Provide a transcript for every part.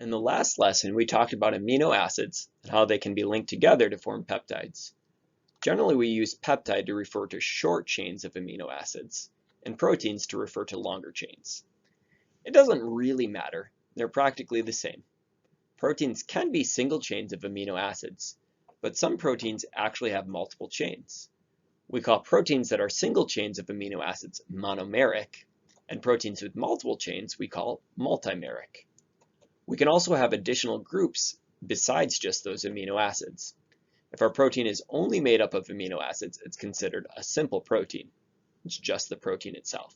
In the last lesson, we talked about amino acids and how they can be linked together to form peptides. Generally, we use peptide to refer to short chains of amino acids, and proteins to refer to longer chains. It doesn't really matter. They're practically the same. Proteins can be single chains of amino acids, but some proteins actually have multiple chains. We call proteins that are single chains of amino acids monomeric, and proteins with multiple chains we call multimeric. We can also have additional groups besides just those amino acids. If our protein is only made up of amino acids, it's considered a simple protein. It's just the protein itself.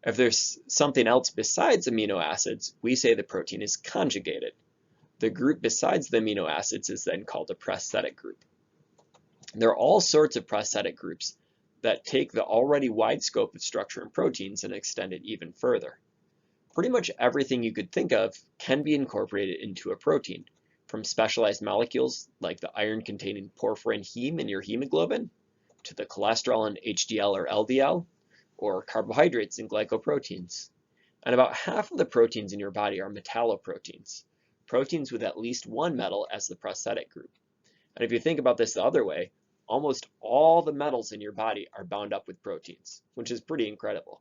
If there's something else besides amino acids, we say the protein is conjugated. The group besides the amino acids is then called a prosthetic group. There are all sorts of prosthetic groups that take the already wide scope of structure in proteins and extend it even further. Pretty much everything you could think of can be incorporated into a protein, from specialized molecules like the iron-containing porphyrin heme in your hemoglobin, to the cholesterol in HDL or LDL, or carbohydrates in glycoproteins. And about half of the proteins in your body are metalloproteins, proteins with at least one metal as the prosthetic group. And if you think about this the other way, almost all the metals in your body are bound up with proteins, which is pretty incredible.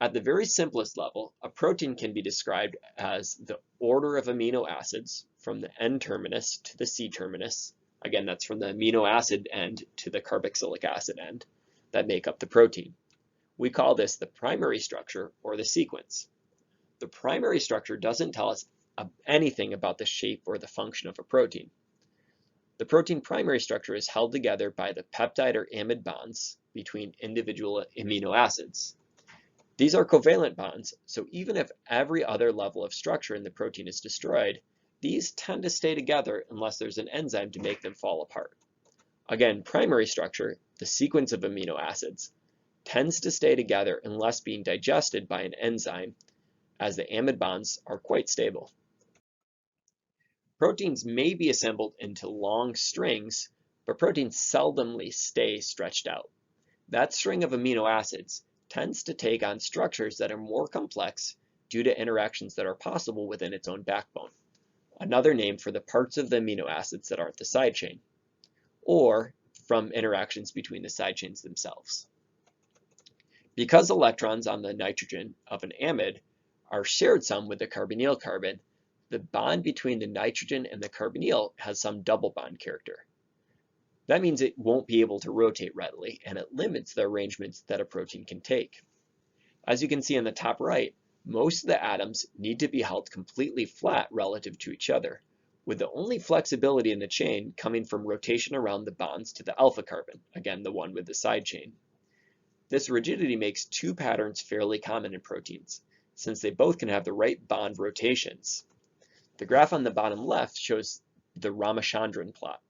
At the very simplest level, a protein can be described as the order of amino acids from the N-terminus to the C-terminus. Again, that's from the amino acid end to the carboxylic acid end that make up the protein. We call this the primary structure or the sequence. The primary structure doesn't tell us anything about the shape or the function of a protein. The protein primary structure is held together by the peptide or amide bonds between individual amino acids. These are covalent bonds, so even if every other level of structure in the protein is destroyed, these tend to stay together unless there's an enzyme to make them fall apart. Again, primary structure, the sequence of amino acids, tends to stay together unless being digested by an enzyme, as the amide bonds are quite stable. Proteins may be assembled into long strings, but proteins seldomly stay stretched out. That string of amino acids tends to take on structures that are more complex due to interactions that are possible within its own backbone, another name for the parts of the amino acids that aren't the side chain, or from interactions between the side chains themselves. Because electrons on the nitrogen of an amide are shared some with the carbonyl carbon, the bond between the nitrogen and the carbonyl has some double bond character. That means it won't be able to rotate readily, and it limits the arrangements that a protein can take. As you can see on the top right, most of the atoms need to be held completely flat relative to each other, with the only flexibility in the chain coming from rotation around the bonds to the alpha carbon, again the one with the side chain. This rigidity makes two patterns fairly common in proteins, since they both can have the right bond rotations. The graph on the bottom left shows the Ramachandran plot,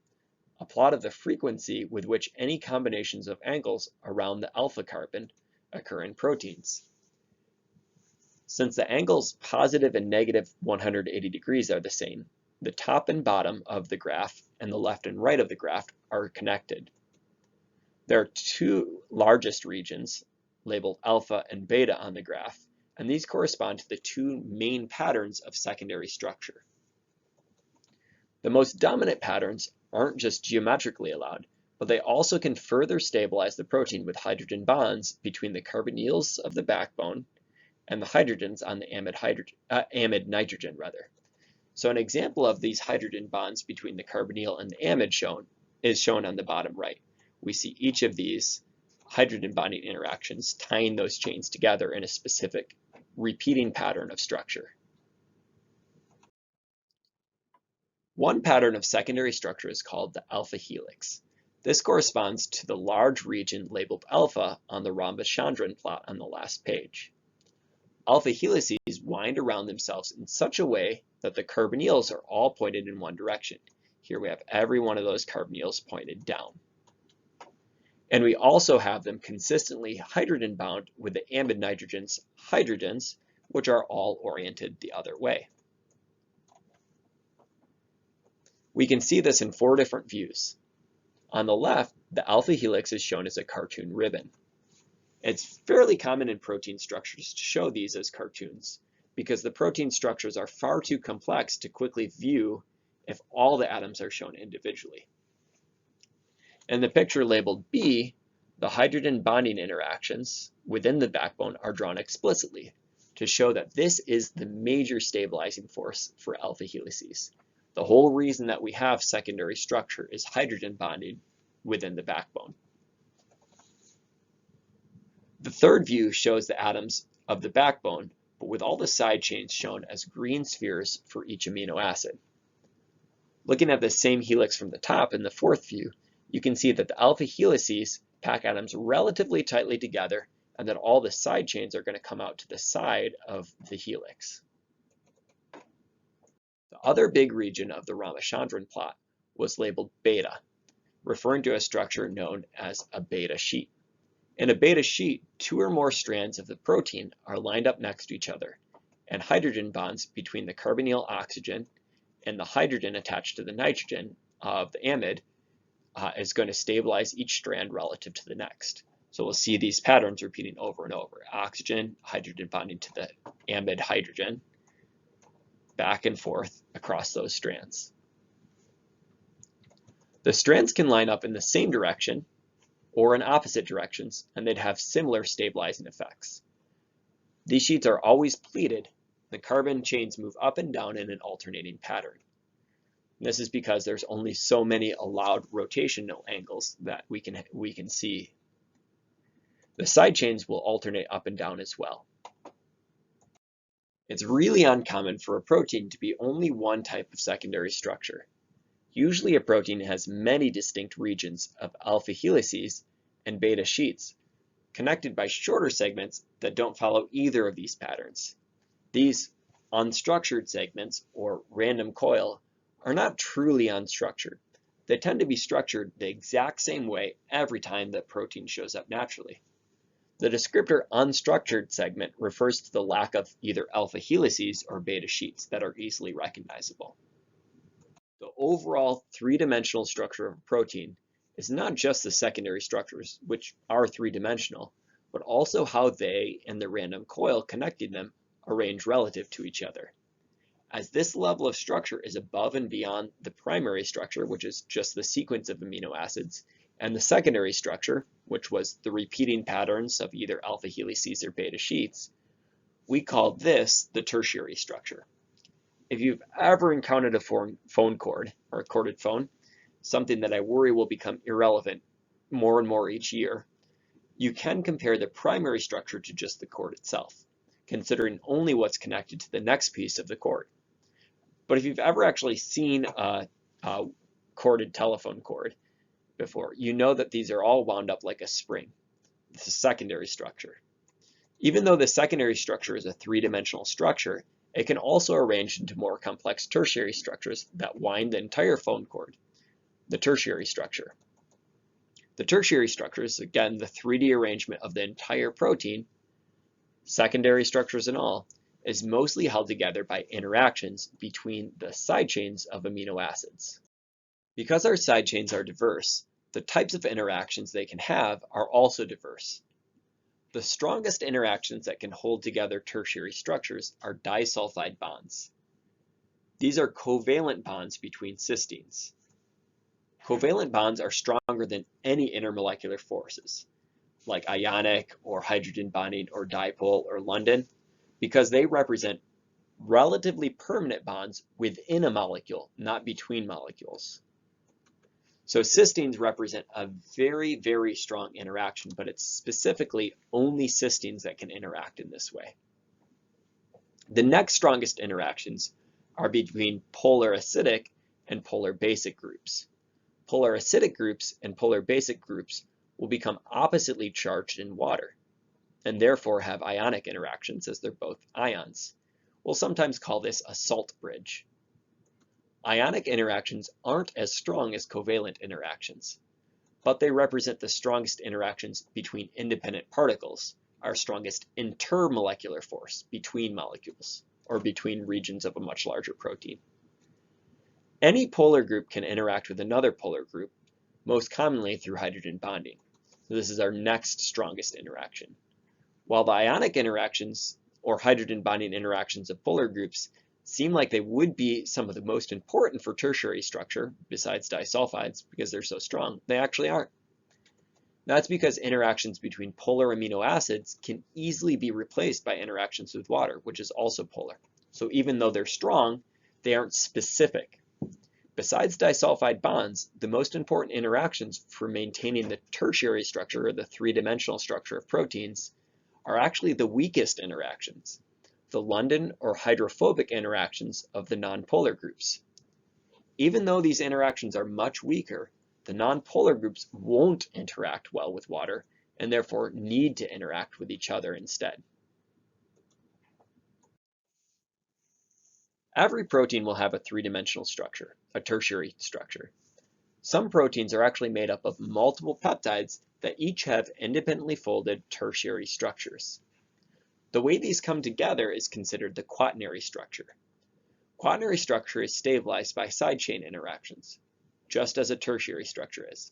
a plot of the frequency with which any combinations of angles around the alpha carbon occur in proteins. Since the angles positive and negative 180 degrees are the same, the top and bottom of the graph and the left and right of the graph are connected. There are two largest regions, labeled alpha and beta on the graph, and these correspond to the two main patterns of secondary structure. The most dominant patterns aren't just geometrically allowed, but they also can further stabilize the protein with hydrogen bonds between the carbonyls of the backbone and the hydrogens on the amide nitrogen. So an example of these hydrogen bonds between the carbonyl and the amide is shown on the bottom right. We see each of these hydrogen bonding interactions tying those chains together in a specific repeating pattern of structure. One pattern of secondary structure is called the alpha helix. This corresponds to the large region labeled alpha on the Ramachandran plot on the last page. Alpha helices wind around themselves in such a way that the carbonyls are all pointed in one direction. Here we have every one of those carbonyls pointed down. And we also have them consistently hydrogen bound with the amide nitrogen's hydrogens, which are all oriented the other way. We can see this in four different views. On the left, the alpha helix is shown as a cartoon ribbon. It's fairly common in protein structures to show these as cartoons, because the protein structures are far too complex to quickly view if all the atoms are shown individually. In the picture labeled B, the hydrogen bonding interactions within the backbone are drawn explicitly to show that this is the major stabilizing force for alpha helices. The whole reason that we have secondary structure is hydrogen bonding within the backbone. The third view shows the atoms of the backbone, but with all the side chains shown as green spheres for each amino acid. Looking at the same helix from the top in the fourth view, you can see that the alpha helices pack atoms relatively tightly together and that all the side chains are going to come out to the side of the helix. The other big region of the Ramachandran plot was labeled beta, referring to a structure known as a beta sheet. In a beta sheet, two or more strands of the protein are lined up next to each other, and hydrogen bonds between the carbonyl oxygen and the hydrogen attached to the nitrogen of the amide is going to stabilize each strand relative to the next. So we'll see these patterns repeating over and over. Oxygen, hydrogen bonding to the amide hydrogen, back and forth across those strands. The strands can line up in the same direction or in opposite directions, and they'd have similar stabilizing effects. These sheets are always pleated. The carbon chains move up and down in an alternating pattern. This is because there's only so many allowed rotational angles that we can see. The side chains will alternate up and down as well. It's really uncommon for a protein to be only one type of secondary structure. Usually a protein has many distinct regions of alpha helices and beta sheets, connected by shorter segments that don't follow either of these patterns. These unstructured segments, or random coil, are not truly unstructured. They tend to be structured the exact same way every time that protein shows up naturally. The descriptor unstructured segment refers to the lack of either alpha helices or beta sheets that are easily recognizable. The overall three-dimensional structure of a protein is not just the secondary structures, which are three-dimensional, but also how they and the random coil connecting them arrange relative to each other. As this level of structure is above and beyond the primary structure, which is just the sequence of amino acids, and the secondary structure, which was the repeating patterns of either alpha helices or beta sheets, we call this the tertiary structure. If you've ever encountered a phone cord or a corded phone, something that I worry will become irrelevant more and more each year, you can compare the primary structure to just the cord itself, considering only what's connected to the next piece of the cord. But if you've ever actually seen a corded telephone cord before, you know that these are all wound up like a spring. This is secondary structure. Even though the secondary structure is a three-dimensional structure, it can also arrange into more complex tertiary structures that wind the entire phone cord, the tertiary structure. The tertiary structure is, again, the 3D arrangement of the entire protein, secondary structures and all, is mostly held together by interactions between the side chains of amino acids. Because our side chains are diverse, the types of interactions they can have are also diverse. The strongest interactions that can hold together tertiary structures are disulfide bonds. These are covalent bonds between cysteines. Covalent bonds are stronger than any intermolecular forces, like ionic or hydrogen bonding or dipole or London, because they represent relatively permanent bonds within a molecule, not between molecules. So cysteines represent a very, very strong interaction, but it's specifically only cysteines that can interact in this way. The next strongest interactions are between polar acidic and polar basic groups. Polar acidic groups and polar basic groups will become oppositely charged in water, and therefore have ionic interactions as they're both ions. We'll sometimes call this a salt bridge. Ionic interactions aren't as strong as covalent interactions, but they represent the strongest interactions between independent particles, our strongest intermolecular force between molecules, or between regions of a much larger protein. Any polar group can interact with another polar group, most commonly through hydrogen bonding. So this is our next strongest interaction. While the ionic interactions or hydrogen bonding interactions of polar groups seem like they would be some of the most important for tertiary structure, besides disulfides, because they're so strong, they actually aren't. That's because interactions between polar amino acids can easily be replaced by interactions with water, which is also polar. So even though they're strong, they aren't specific. Besides disulfide bonds, the most important interactions for maintaining the tertiary structure, or the three-dimensional structure of proteins, are actually the weakest interactions, the London or hydrophobic interactions of the nonpolar groups. Even though these interactions are much weaker, the nonpolar groups won't interact well with water and therefore need to interact with each other instead. Every protein will have a three-dimensional structure, a tertiary structure. Some proteins are actually made up of multiple peptides that each have independently folded tertiary structures. The way these come together is considered the quaternary structure. Quaternary structure is stabilized by side chain interactions, just as a tertiary structure is.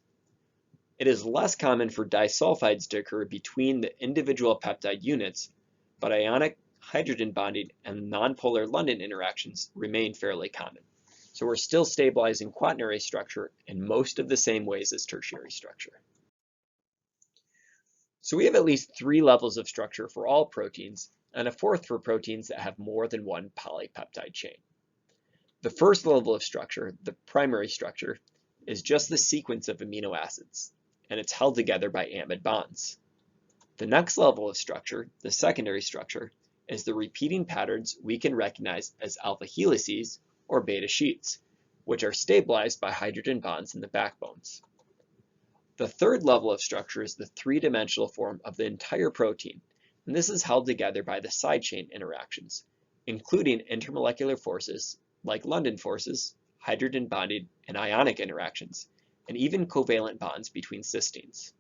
It is less common for disulfides to occur between the individual peptide units, but ionic hydrogen bonding and nonpolar London interactions remain fairly common. So we're still stabilizing quaternary structure in most of the same ways as tertiary structure. So we have at least 3 levels of structure for all proteins, and a 4th for proteins that have more than one polypeptide chain. The first level of structure, the primary structure, is just the sequence of amino acids, and it's held together by amide bonds. The next level of structure, the secondary structure, is the repeating patterns we can recognize as alpha helices or beta sheets, which are stabilized by hydrogen bonds in the backbones. The third level of structure is the three-dimensional form of the entire protein, and this is held together by the side chain interactions, including intermolecular forces like London forces, hydrogen bonding, and ionic interactions, and even covalent bonds between cysteines.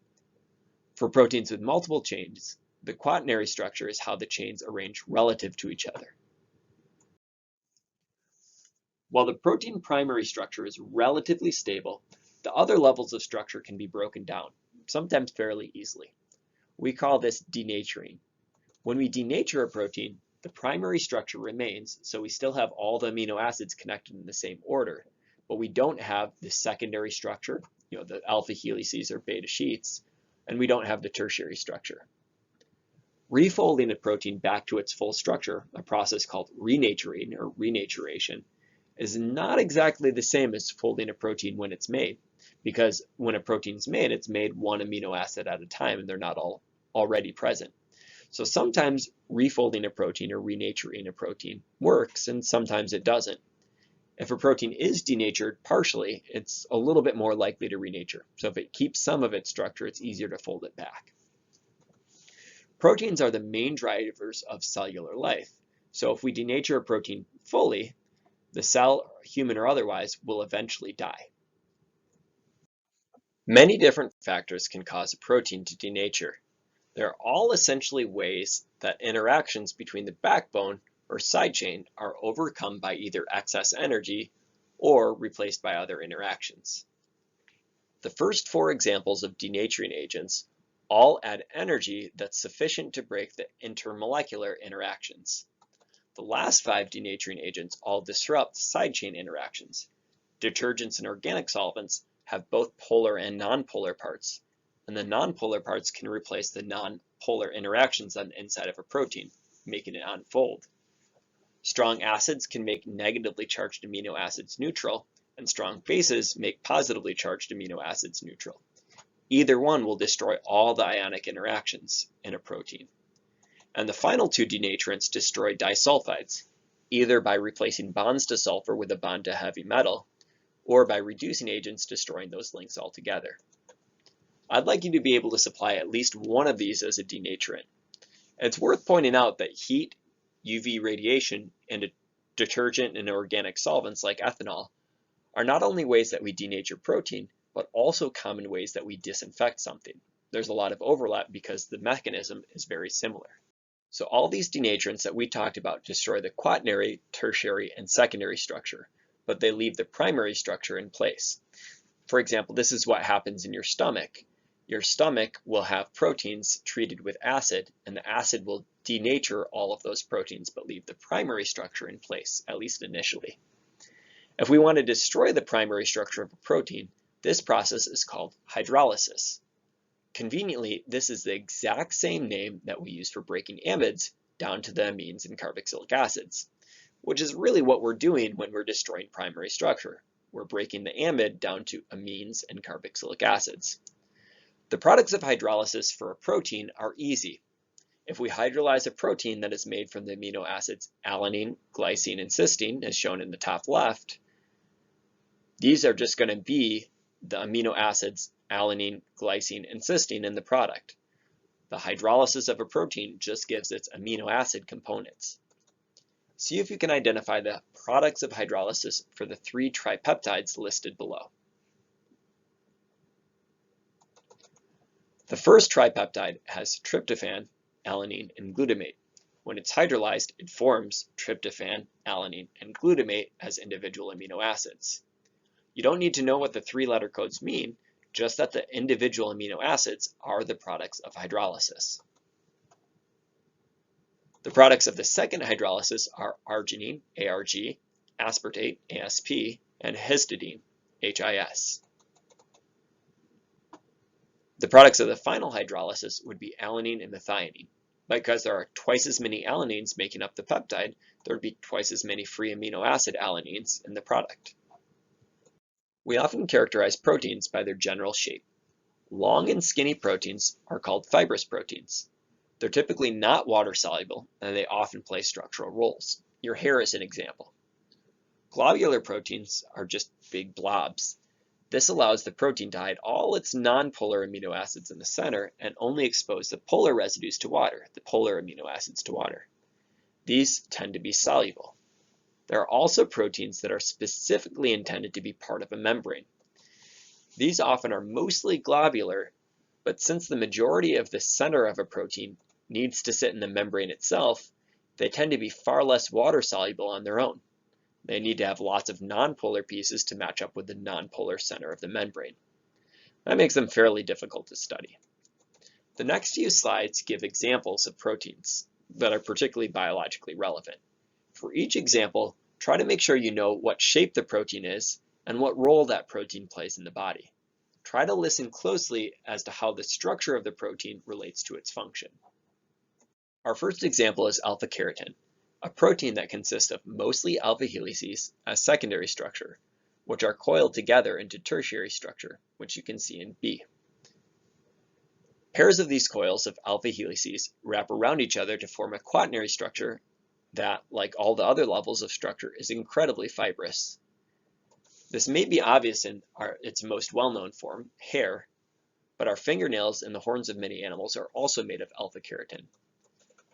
For proteins with multiple chains, the quaternary structure is how the chains arrange relative to each other. While the protein primary structure is relatively stable, the other levels of structure can be broken down, sometimes fairly easily. We call this denaturing. When we denature a protein, the primary structure remains, so we still have all the amino acids connected in the same order, but we don't have the secondary structure, the alpha helices or beta sheets, and we don't have the tertiary structure. Refolding a protein back to its full structure, a process called renaturing or renaturation, is not exactly the same as folding a protein when it's made, because when a protein is made, it's made one amino acid at a time and they're not all already present. So sometimes refolding a protein or renaturing a protein works, and sometimes it doesn't. If a protein is denatured partially, it's a little bit more likely to renature. So if it keeps some of its structure, it's easier to fold it back. Proteins are the main drivers of cellular life. So if we denature a protein fully, the cell, human or otherwise, will eventually die. Many different factors can cause a protein to denature. They're all essentially ways that interactions between the backbone or side chain are overcome by either excess energy or replaced by other interactions. The first 4 examples of denaturing agents all add energy that's sufficient to break the intermolecular interactions. The last 5 denaturing agents all disrupt side chain interactions. Detergents and organic solvents have both polar and nonpolar parts, and the nonpolar parts can replace the nonpolar interactions on the inside of a protein, making it unfold. Strong acids can make negatively charged amino acids neutral, and strong bases make positively charged amino acids neutral. Either one will destroy all the ionic interactions in a protein. And the final 2 denaturants destroy disulfides, either by replacing bonds to sulfur with a bond to heavy metal, or by reducing agents destroying those links altogether. I'd like you to be able to supply at least one of these as a denaturant. It's worth pointing out that heat, UV radiation, and a detergent and organic solvents like ethanol are not only ways that we denature protein, but also common ways that we disinfect something. There's a lot of overlap because the mechanism is very similar. So all these denaturants that we talked about destroy the quaternary, tertiary, and secondary structure, but they leave the primary structure in place. For example, this is what happens in your stomach. Your stomach will have proteins treated with acid, and the acid will denature all of those proteins but leave the primary structure in place, at least initially. If we want to destroy the primary structure of a protein, this process is called hydrolysis. Conveniently, this is the exact same name that we use for breaking amides down to the amines and carboxylic acids, which is really what we're doing when we're destroying primary structure. We're breaking the amide down to amines and carboxylic acids. The products of hydrolysis for a protein are easy. If we hydrolyze a protein that is made from the amino acids alanine, glycine, and cysteine, as shown in the top left, these are just going to be the amino acids alanine, glycine, and cysteine in the product. The hydrolysis of a protein just gives its amino acid components. See if you can identify the products of hydrolysis for the 3 tripeptides listed below. The first tripeptide has tryptophan, alanine, and glutamate. When it's hydrolyzed, it forms tryptophan, alanine, and glutamate as individual amino acids. You don't need to know what the 3-letter codes mean, just that the individual amino acids are the products of hydrolysis. The products of the second hydrolysis are arginine, ARG, aspartate, ASP, and histidine, HIS. The products of the final hydrolysis would be alanine and methionine. Because there are twice as many alanines making up the peptide, there would be twice as many free amino acid alanines in the product. We often characterize proteins by their general shape. Long and skinny proteins are called fibrous proteins. They're typically not water-soluble, and they often play structural roles. Your hair is an example. Globular proteins are just big blobs. This allows the protein to hide all its non-polar amino acids in the center and only expose the polar residues to water, the polar amino acids to water. These tend to be soluble. There are also proteins that are specifically intended to be part of a membrane. These often are mostly globular, but since the majority of the center of a protein needs to sit in the membrane itself, they tend to be far less water-soluble on their own. They need to have lots of nonpolar pieces to match up with the nonpolar center of the membrane. That makes them fairly difficult to study. The next few slides give examples of proteins that are particularly biologically relevant. For each example, try to make sure you know what shape the protein is and what role that protein plays in the body. Try to listen closely as to how the structure of the protein relates to its function. Our first example is alpha keratin, a protein that consists of mostly alpha helices as secondary structure, which are coiled together into tertiary structure, which you can see in B. Pairs of these coils of alpha helices wrap around each other to form a quaternary structure that, like all the other levels of structure, is incredibly fibrous. This may be obvious in its most well-known form, hair, but our fingernails and the horns of many animals are also made of alpha keratin.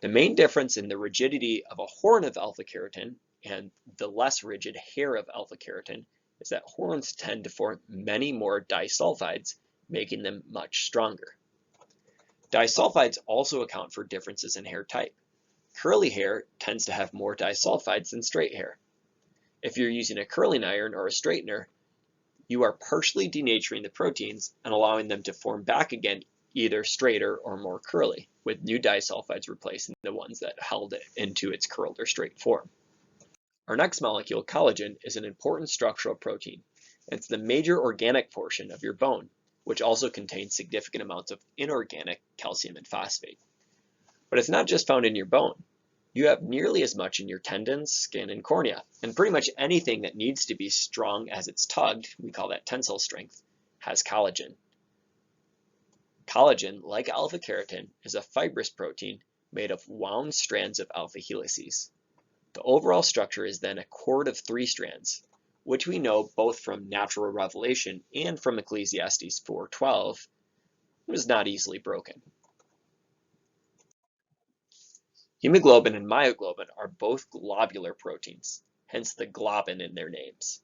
The main difference in the rigidity of a horn of alpha keratin and the less rigid hair of alpha keratin is that horns tend to form many more disulfides, making them much stronger. Disulfides also account for differences in hair type. Curly hair tends to have more disulfides than straight hair. If you're using a curling iron or a straightener, you are partially denaturing the proteins and allowing them to form back again either straighter or more curly, with new disulfides replacing the ones that held it into its curled or straight form. Our next molecule, collagen, is an important structural protein. It's the major organic portion of your bone, which also contains significant amounts of inorganic calcium and phosphate. But it's not just found in your bone. You have nearly as much in your tendons, skin, and cornea, and pretty much anything that needs to be strong as it's tugged, we call that tensile strength, has collagen. Collagen, like alpha keratin, is a fibrous protein made of wound strands of alpha helices. The overall structure is then a cord of 3 strands, which we know both from natural revelation and from Ecclesiastes 4:12 was not easily broken. Hemoglobin and myoglobin are both globular proteins, hence the globin in their names.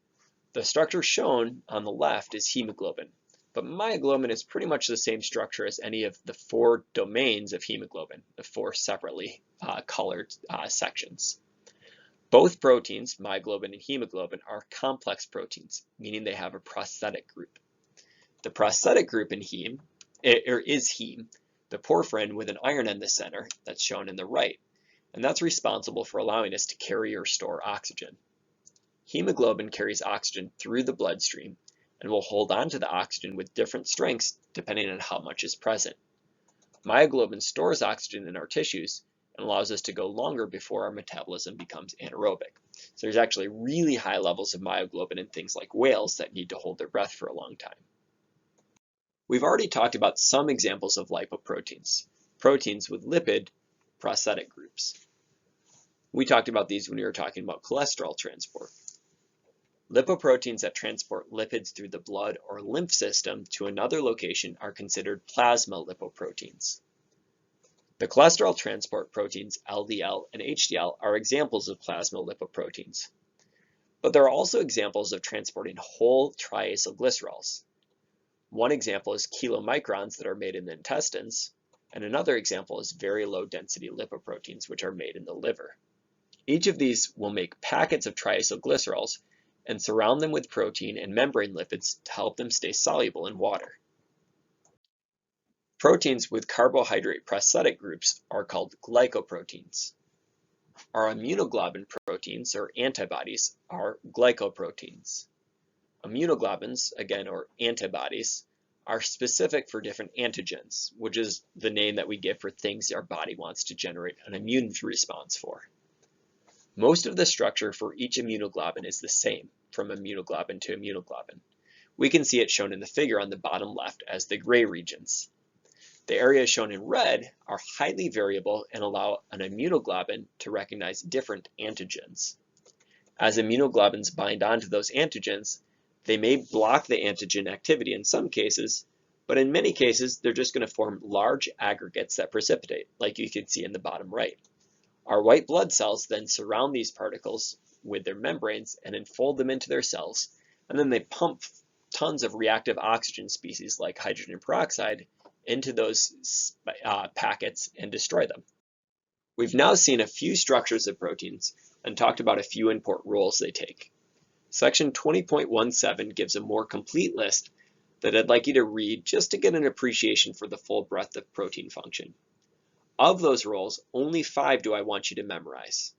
The structure shown on the left is hemoglobin, but myoglobin is pretty much the same structure as any of the 4 domains of hemoglobin, the 4 separately colored sections. Both proteins, myoglobin and hemoglobin, are complex proteins, meaning they have a prosthetic group. The prosthetic group in heme is heme, the porphyrin with an iron in the center that's shown in the right, and that's responsible for allowing us to carry or store oxygen. Hemoglobin carries oxygen through the bloodstream and will hold on to the oxygen with different strengths depending on how much is present. Myoglobin stores oxygen in our tissues and allows us to go longer before our metabolism becomes anaerobic. So there's actually really high levels of myoglobin in things like whales that need to hold their breath for a long time. We've already talked about some examples of lipoproteins, proteins with lipid prosthetic groups. We talked about these when we were talking about cholesterol transport. Lipoproteins that transport lipids through the blood or lymph system to another location are considered plasma lipoproteins. The cholesterol transport proteins LDL and HDL are examples of plasma lipoproteins. But there are also examples of transporting whole triacylglycerols. One example is kilomicrons that are made in the intestines, and another example is very low density lipoproteins which are made in the liver. Each of these will make packets of triacylglycerols and surround them with protein and membrane lipids to help them stay soluble in water. Proteins with carbohydrate prosthetic groups are called glycoproteins. Our immunoglobulin proteins, or antibodies, are glycoproteins. Immunoglobulins, again, or antibodies, are specific for different antigens, which is the name that we give for things our body wants to generate an immune response for. Most of the structure for each immunoglobulin is the same, from immunoglobulin to immunoglobulin. We can see it shown in the figure on the bottom left as the gray regions. The areas shown in red are highly variable and allow an immunoglobulin to recognize different antigens. As immunoglobulins bind onto those antigens, they may block the antigen activity in some cases, but in many cases, they're just going to form large aggregates that precipitate, like you can see in the bottom right. Our white blood cells then surround these particles with their membranes and enfold them into their cells, and then they pump tons of reactive oxygen species like hydrogen peroxide into those packets and destroy them. We've now seen a few structures of proteins and talked about a few important roles they take. Section 20.17 gives a more complete list that I'd like you to read just to get an appreciation for the full breadth of protein function. Of those roles, only 5 do I want you to memorize.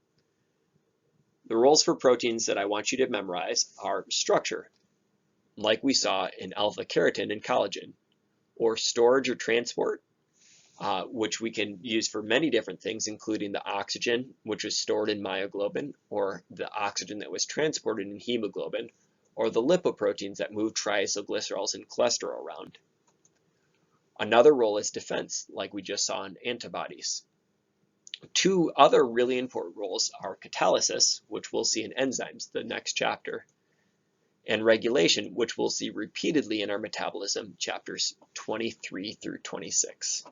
The roles for proteins that I want you to memorize are structure, like we saw in alpha keratin and collagen, or storage or transport, which we can use for many different things, including the oxygen, which was stored in myoglobin, or the oxygen that was transported in hemoglobin, or the lipoproteins that move triacylglycerols and cholesterol around. Another role is defense, like we just saw in antibodies. 2 other really important roles are catalysis, which we'll see in enzymes, the next chapter, and regulation, which we'll see repeatedly in our metabolism, chapters 23 through 26.